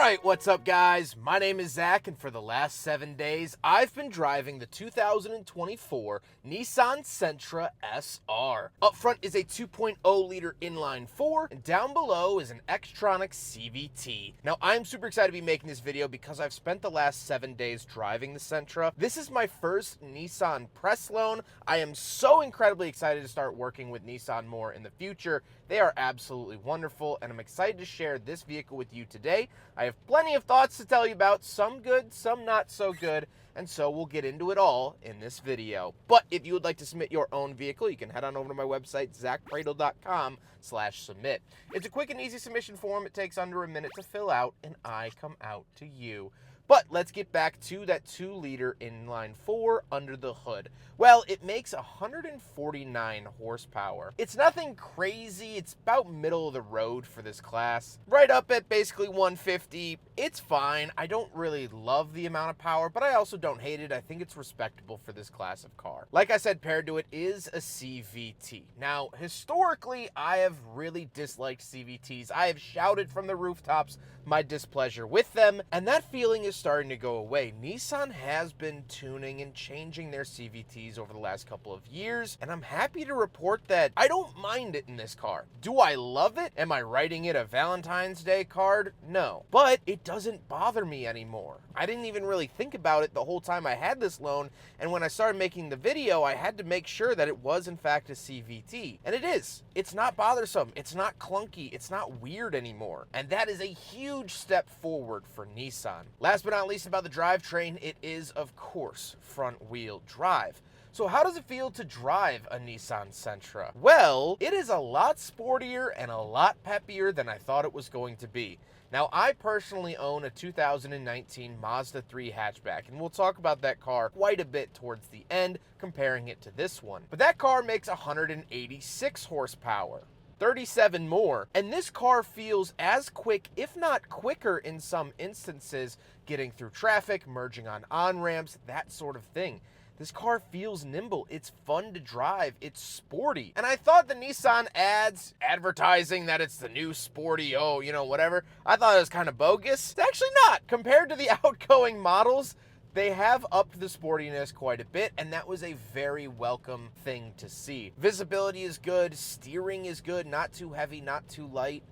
Alright, what's up guys? My name is Zach, and for the last 7 days, I've been driving the 2024 Nissan Sentra SR. Up front is a 2.0 liter inline 4, and down below is an Xtronic CVT. Now, I'm super excited to be making this video because I've spent the last 7 days driving the Sentra. This is my first Nissan press loan. I am so incredibly excited to start working with Nissan more in the future. They are absolutely wonderful, and I'm excited to share this vehicle with you today. I have plenty of thoughts to tell you about, some good, some not so good, and so we'll get into it all in this video. But if you would like to submit your own vehicle, you can head on over to my website, zackpradel.com/submit. It's a quick and easy submission form. It takes under a minute to fill out, and I come out to you. But let's get back to that 2-liter inline 4 under the hood. Well, it makes 149 horsepower. It's nothing crazy. It's about middle of the road for this class. Right up at basically 150. It's fine. I don't really love the amount of power, but I also don't hate it. I think it's respectable for this class of car. Like I said, paired to it is a CVT. Now, historically, I have really disliked CVTs. I have shouted from the rooftops my displeasure with them, and that feeling is starting to go away. Nissan has been tuning and changing their CVTs over the last couple of years, and I'm happy to report that I don't mind it in this car. Do I love it? Am I writing it a Valentine's Day card? No. But it doesn't bother me anymore. I didn't even really think about it the whole time I had this loan, and when I started making the video, I had to make sure that it was in fact a CVT. And it is. It's not bothersome. It's not clunky. It's not weird anymore. And that is a huge step forward for Nissan. Last but not least about the drivetrain, it is, of course, front-wheel drive. So how does it feel to drive a Nissan Sentra? Well, it is a lot sportier and a lot peppier than I thought it was going to be. Now, I personally own a 2019 Mazda 3 hatchback, and we'll talk about that car quite a bit towards the end, comparing it to this one. But that car makes 186 horsepower. 37 more, and this car feels as quick, if not quicker in some instances, getting through traffic, merging on on-ramps, that sort of thing. This car feels nimble, it's fun to drive, it's sporty. And I thought the Nissan ads advertising that it's the new sporty, whatever, I thought it was kind of bogus. It's actually not. Compared to the outgoing models, they have upped the sportiness quite a bit, and that was a very welcome thing to see. Visibility is good, steering is good, not too heavy, not too light.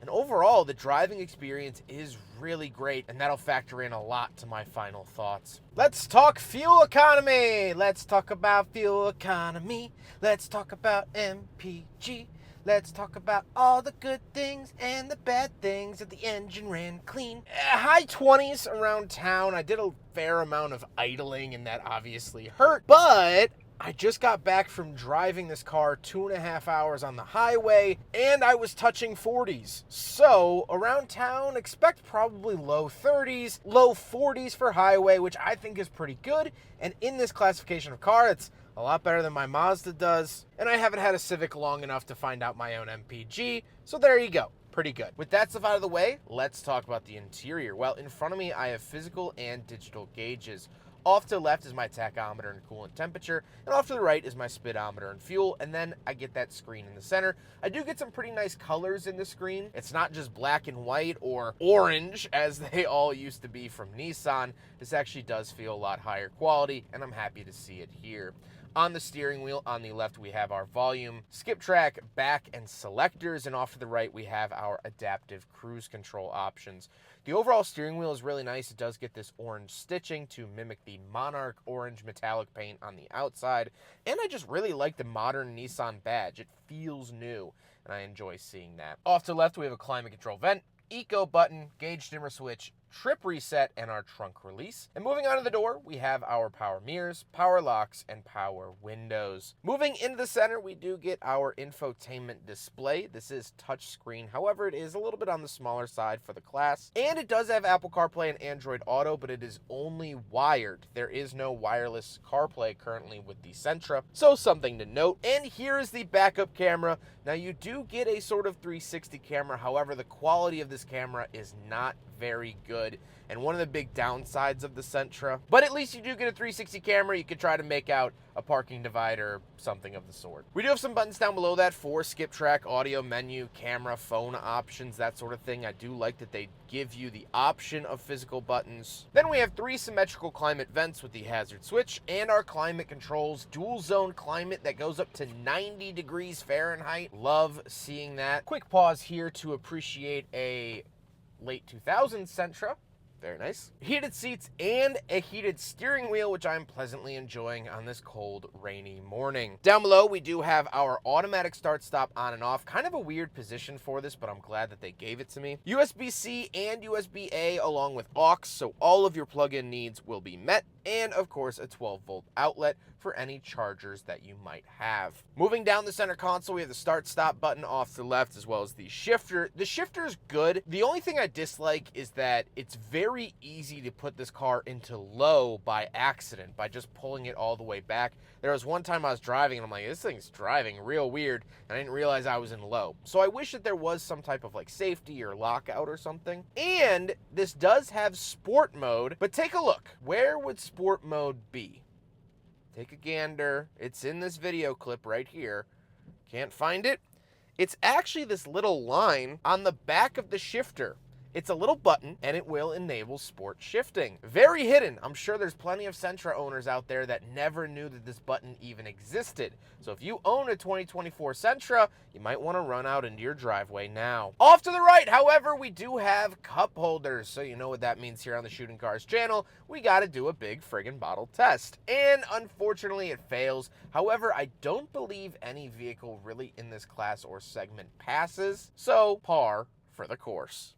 And overall, the driving experience is really great, and that'll factor in a lot to my final thoughts. Let's talk fuel economy. Let's talk about fuel economy. Let's talk about MPG. Let's talk about all the good things and the bad things that the engine ran clean. High 20s around town. I did a fair amount of idling, and that obviously hurt, but I just got back from driving this car 2.5 hours on the highway, and I was touching 40s. So around town, expect probably low 30s, low 40s for highway, which I think is pretty good. And in this classification of car, it's a lot better than my Mazda does. And I haven't had a Civic long enough to find out my own MPG, so there you go. Pretty good. With that stuff out of the way, let's talk about the interior. Well, in front of me, I have physical and digital gauges. Off to the left is my tachometer and coolant temperature, and off to the right is my speedometer and fuel, and then I get that screen in the center. I do get some pretty nice colors in the screen. It's not just black and white or orange, as they all used to be from Nissan. This actually does feel a lot higher quality, and I'm happy to see it here. On the steering wheel, on the left, we have our volume, skip track, back, and selectors, and off to the right, we have our adaptive cruise control options. The overall steering wheel is really nice. It does get this orange stitching to mimic the Monarch orange metallic paint on the outside, and I just really like the modern Nissan badge. It feels new, and I enjoy seeing that. Off to the left, we have a climate control vent, eco button, gauge dimmer switch, trip reset, and our trunk release. And moving on to the door, we have our power mirrors, power locks, and power windows. Moving into the center, we do get our infotainment display. This is touchscreen. However, it is a little bit on the smaller side for the class. And it does have Apple CarPlay and Android Auto, but it is only wired. There is no wireless CarPlay currently with the Sentra, so something to note. And here is the backup camera. Now, you do get a sort of 360 camera. However, the quality of this camera is not very good. hood, and one of the big downsides of the Sentra. But at least you do get a 360 camera. You could try to make out a parking divider, something of the sort. We do have some buttons down below that for skip track, audio, menu, camera, phone options, that sort of thing. I do like that they give you the option of physical buttons. Then we have 3 symmetrical climate vents with the hazard switch, and our climate controls, dual zone climate that goes up to 90 degrees Fahrenheit. Love seeing that. Quick pause here to appreciate a late 2000s Sentra. Very nice. Heated seats and a heated steering wheel, which I'm pleasantly enjoying on this cold, rainy morning. Down below, we do have our automatic start-stop on and off. Kind of a weird position for this, but I'm glad that they gave it to me. USB-C and USB-A along with aux, so all of your plug-in needs will be met. And of course, a 12-volt outlet for any chargers that you might have. Moving down the center console, we have the start-stop button off to the left, as well as the shifter. The shifter is good. The only thing I dislike is that it's very easy to put this car into low by accident, by just pulling it all the way back. There was one time I was driving, and I'm like, this thing's driving real weird, and I didn't realize I was in low. So I wish that there was some type of like safety or lockout or something. And this does have sport mode, but take a look. Where would sport mode be? Take a gander. It's in this video clip right here. Can't find it? It's actually this little line on the back of the shifter. It's a little button, and it will enable sport shifting. Very hidden. I'm sure there's plenty of Sentra owners out there that never knew that this button even existed. So if you own a 2024 Sentra, you might want to run out into your driveway now. Off to the right, however, we do have cup holders. So you know what that means here on the Shooting Cars channel. We got to do a big friggin' bottle test. And unfortunately, it fails. However, I don't believe any vehicle really in this class or segment passes. So par for the course.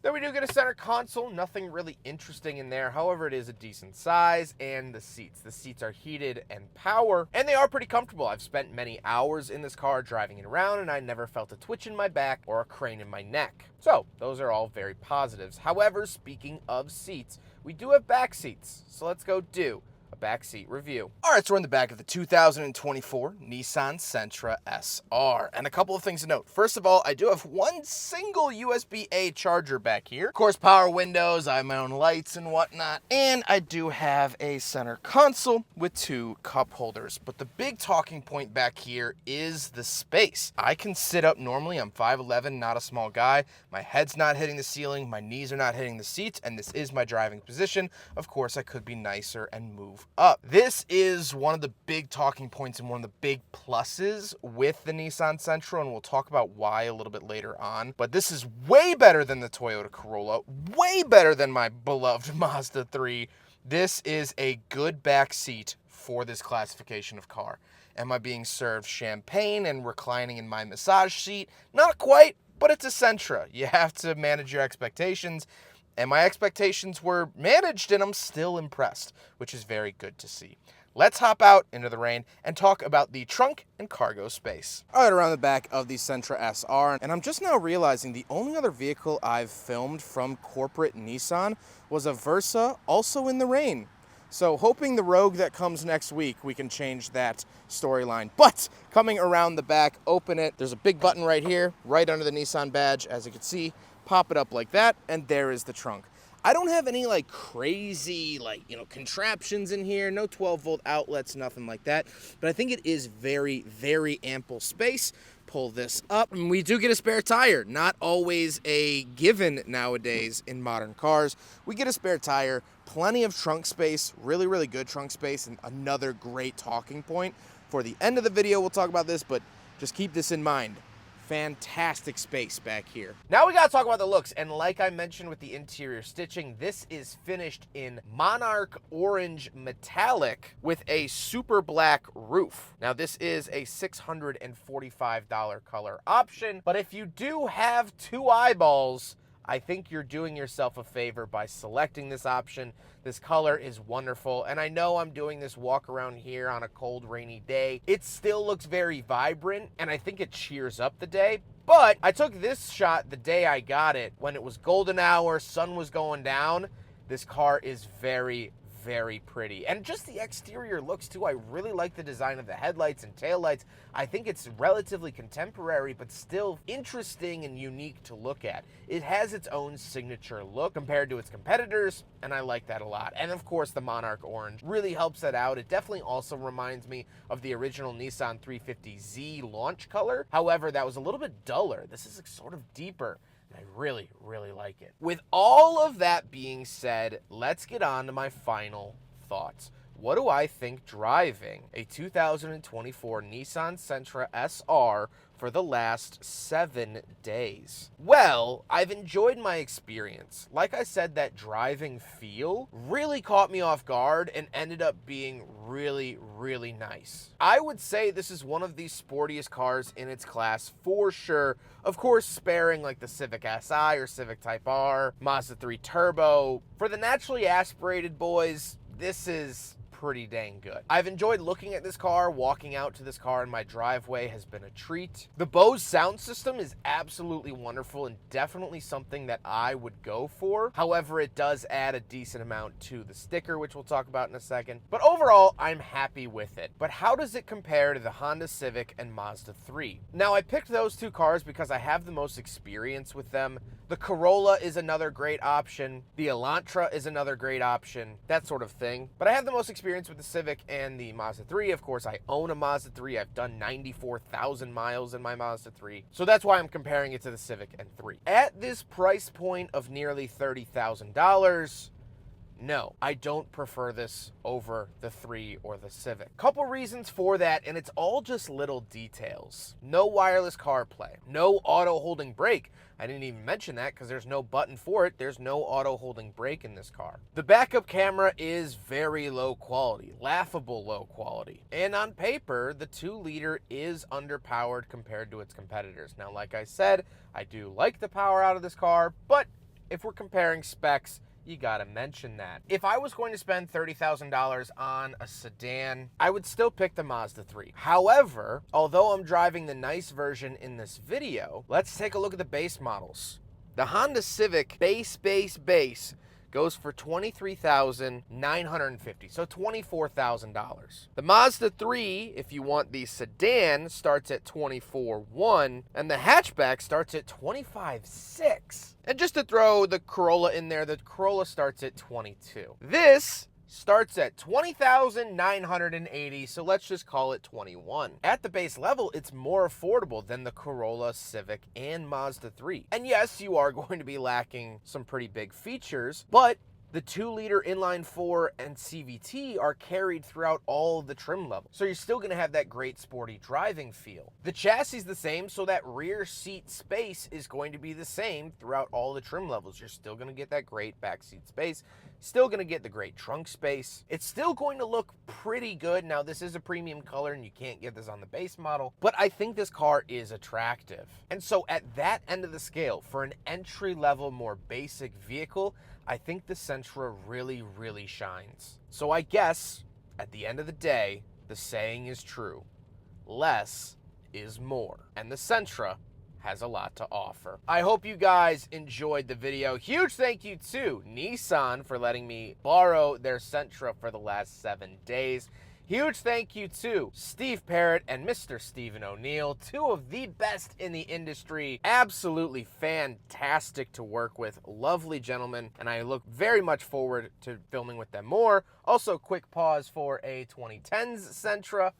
Then we do get a center console, nothing really interesting in there. However, it is a decent size, and the seats. The seats are heated and power, and they are pretty comfortable. I've spent many hours in this car driving it around, and I never felt a twitch in my back or a crane in my neck. So those are all very positives. However, speaking of seats, we do have back seats. So let's go do a backseat review. All right, so we're in the back of the 2024 Nissan Sentra SR. And a couple of things to note. First of all, I do have one single USB-A charger back here. Of course, power windows, I have my own lights and whatnot. And I do have a center console with 2 cup holders. But the big talking point back here is the space. I can sit up normally. I'm 5'11", not a small guy. My head's not hitting the ceiling. My knees are not hitting the seats. And this is my driving position. Of course, I could be nicer and move up. This is one of the big talking points and one of the big pluses with the Nissan Sentra, and we'll talk about why a little bit later on. But this is way better than the Toyota Corolla, way better than my beloved Mazda 3. This is a good back seat for this classification of car. Am I being served champagne and reclining in my massage seat? Not quite, but it's a Sentra. You have to manage your expectations. And my expectations were managed, and I'm still impressed, which is very good to see. Let's hop out into the rain and talk about the trunk and cargo space. All right, around the back of the Sentra SR, and I'm just now realizing the only other vehicle I've filmed from corporate Nissan was a Versa, also in the rain. So hoping the Rogue that comes next week, we can change that storyline. But coming around the back, open it. There's a big button right here, right under the Nissan badge, as you can see. Pop it up like that, and there is the trunk. I don't have any like crazy contraptions in here, no 12-volt outlets, nothing like that, but I think it is very, very ample space. Pull this up, and we do get a spare tire. Not always a given nowadays in modern cars. We get a spare tire, plenty of trunk space, really, really good trunk space, and another great talking point. For the end of the video, we'll talk about this, but just keep this in mind. Fantastic space back here. Now we gotta talk about the looks, and like I mentioned with the interior stitching, this is finished in Monarch Orange Metallic with a super black roof. Now this is a $645 color option, but if you do have 2 eyeballs, I think you're doing yourself a favor by selecting this option. This color is wonderful, and I know I'm doing this walk around here on a cold, rainy day. It still looks very vibrant, and I think it cheers up the day. But I took this shot the day I got it when it was golden hour, sun was going down. This car is very, very pretty. And just the exterior looks too. I really like the design of the headlights and taillights. I think it's relatively contemporary, but still interesting and unique to look at. It has its own signature look compared to its competitors, and I like that a lot. And of course, the Monarch Orange really helps that out. It definitely also reminds me of the original Nissan 350Z launch color. However, that was a little bit duller. This is sort of deeper. I really, really like it. With all of that being said, let's get on to my final thoughts. What do I think driving a 2024 Nissan Sentra SR for the last 7 days? Well, I've enjoyed my experience. Like I said, that driving feel really caught me off guard and ended up being really, really nice. I would say this is one of the sportiest cars in its class for sure. Of course, sparing like the Civic Si or Civic Type R, Mazda 3 Turbo. For the naturally aspirated boys, this is pretty dang good. I've enjoyed looking at this car. Walking out to this car in my driveway has been a treat. The Bose sound system is absolutely wonderful and definitely something that I would go for. However, it does add a decent amount to the sticker, which we'll talk about in a second. But overall, I'm happy with it. But how does it compare to the Honda Civic and Mazda 3? Now, I picked those two cars because I have the most experience with them. The Corolla is another great option. The Elantra is another great option. That sort of thing. But I have the most experience with the Civic and the Mazda 3. Of course, I own a Mazda 3. I've done 94,000 miles in my Mazda 3. So that's why I'm comparing it to the Civic and 3. At this price point of nearly $30,000, no, I don't prefer this over the 3 or the Civic. Couple reasons for that, and it's all just little details. No wireless CarPlay, no auto holding brake. I didn't even mention that because there's no button for it. There's no auto holding brake in this car. The backup camera is very low quality, laughable low quality. And on paper, the 2-liter is underpowered compared to its competitors. Now, like I said, I do like the power out of this car, but if we're comparing specs, you gotta mention that. If I was going to spend $30,000 on a sedan, I would still pick the Mazda 3. However, although I'm driving the nice version in this video, let's take a look at the base models. The Honda Civic base goes for $23,950, so $24,000. The Mazda 3, if you want the sedan, starts at $24,100, and the hatchback starts at $25,600. And just to throw the Corolla in there, the Corolla starts at $22,000. This starts at $20,980, so let's just call it $21,000. At the base level, it's more affordable than the Corolla, Civic, and Mazda 3. And yes, you are going to be lacking some pretty big features, but the 2-liter inline-4 and CVT are carried throughout all of the trim levels. So you're still going to have that great sporty driving feel. The chassis is the same, so that rear seat space is going to be the same throughout all the trim levels. You're still going to get that great back seat space. Still going to get the great trunk space. It's still going to look pretty good. Now, this is a premium color, and you can't get this on the base model, but I think this car is attractive. And so at that end of the scale, for an entry-level, more basic vehicle, I think the Sentra really, really shines. So I guess, at the end of the day, the saying is true. Less is more. And the Sentra has a lot to offer. I hope you guys enjoyed the video. Huge thank you to Nissan for letting me borrow their Sentra for the last 7 days. Huge thank you to Steve Parrott and Mr. Stephen O'Neill, two of the best in the industry. Absolutely fantastic to work with. Lovely gentlemen, and I look very much forward to filming with them more. Also, quick pause for a 2010s Sentra.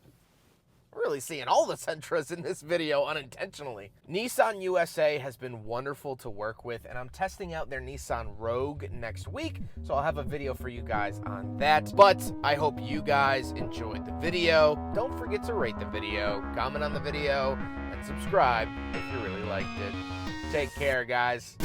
Really seeing all the Sentras in this video unintentionally. Nissan USA has been wonderful to work with, and I'm testing out their Nissan Rogue next week, so I'll have a video for you guys on that. But I hope you guys enjoyed the video. Don't forget to rate the video, comment on the video, and subscribe if you really liked it. Take care, guys.